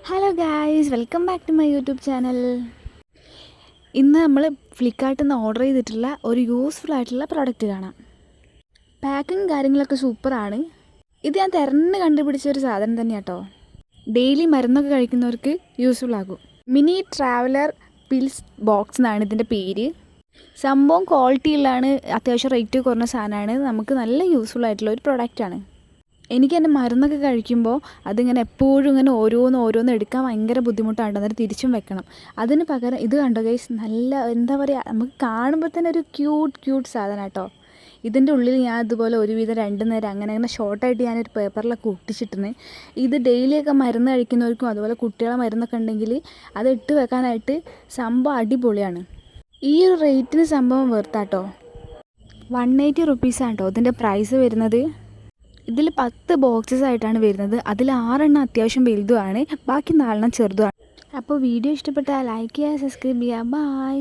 Hello guys, welcome back to my YouTube channel. ഇന്ന് നമ്മൾ ഫ്ലിപ്കാർട്ടിൽ നിന്ന് ഓർഡർ ചെയ്തിട്ടുള്ള ഒരു യൂസ്ഫുൾ ആയിട്ടുള്ള പ്രോഡക്റ്റ് കാണാം. പാക്കിങ് കാര്യങ്ങളൊക്കെ സൂപ്പറാണ്. ഇത് ഞാൻ തിരഞ്ഞ് കണ്ടുപിടിച്ച ഒരു സാധനം തന്നെയാണ് കേട്ടോ. ഡെയിലി മരുന്നൊക്കെ കഴിക്കുന്നവർക്ക് യൂസ്ഫുൾ ആകും. മിനി ട്രാവലർ പിൽസ് ബോക്സ് എന്നാണ് ഇതിൻ്റെ പേര്. സംഭവം ക്വാളിറ്റിയിലാണ്, അത്യാവശ്യം റേറ്റ് കുറഞ്ഞ സാധനമാണ്. നമുക്ക് നല്ല യൂസ്ഫുൾ ആയിട്ടുള്ള ഒരു പ്രൊഡക്റ്റാണ്. എനിക്ക് എൻ്റെ മരുന്നൊക്കെ കഴിക്കുമ്പോൾ അതിങ്ങനെ എപ്പോഴും ഇങ്ങനെ ഓരോന്ന് എടുക്കാൻ ഭയങ്കര ബുദ്ധിമുട്ടാണ്. അന്നേരം തിരിച്ചും വെക്കണം. അതിന് പകരം ഇത് കണ്ടോ ഗൈസ്, നല്ല എന്താ പറയുക, നമുക്ക് കാണുമ്പോൾ തന്നെ ഒരു ക്യൂട്ട് സാധനം കേട്ടോ. ഇതിൻ്റെ ഉള്ളിൽ ഞാൻ ഇതുപോലെ ഒരുവിധം 2 നേരം അങ്ങനെ ഷോർട്ടായിട്ട് ഞാനൊരു പേപ്പറിലൊക്കെ ഒട്ടിച്ചിട്ടുണ്ട്. ഇത് ഡെയിലിയൊക്കെ മരുന്ന് കഴിക്കുന്നവർക്കും അതുപോലെ കുട്ടികളെ മരുന്നൊക്കെ ഉണ്ടെങ്കിൽ അത് ഇട്ട് വെക്കാനായിട്ട് സംഭവം അടിപൊളിയാണ്. ഈ ഒരു റേറ്റിന് സംഭവം വെർത്താട്ടോ. 180 റുപ്പീസാണ് കേട്ടോ ഇതിൻ്റെ പ്രൈസ് വരുന്നത്. ഇതിൽ 10 ബോക്സസ് ആയിട്ടാണ് വരുന്നത്. അതിൽ 6 എണ്ണം അത്യാവശ്യം വലുതുമാണ്, ബാക്കി 4 എണ്ണം ചെറുതുമാണ്. അപ്പോൾ വീഡിയോ ഇഷ്ടപ്പെട്ടാൽ ലൈക്ക് ചെയ്യുക, സബ്സ്ക്രൈബ് ചെയ്യുക. ബൈ.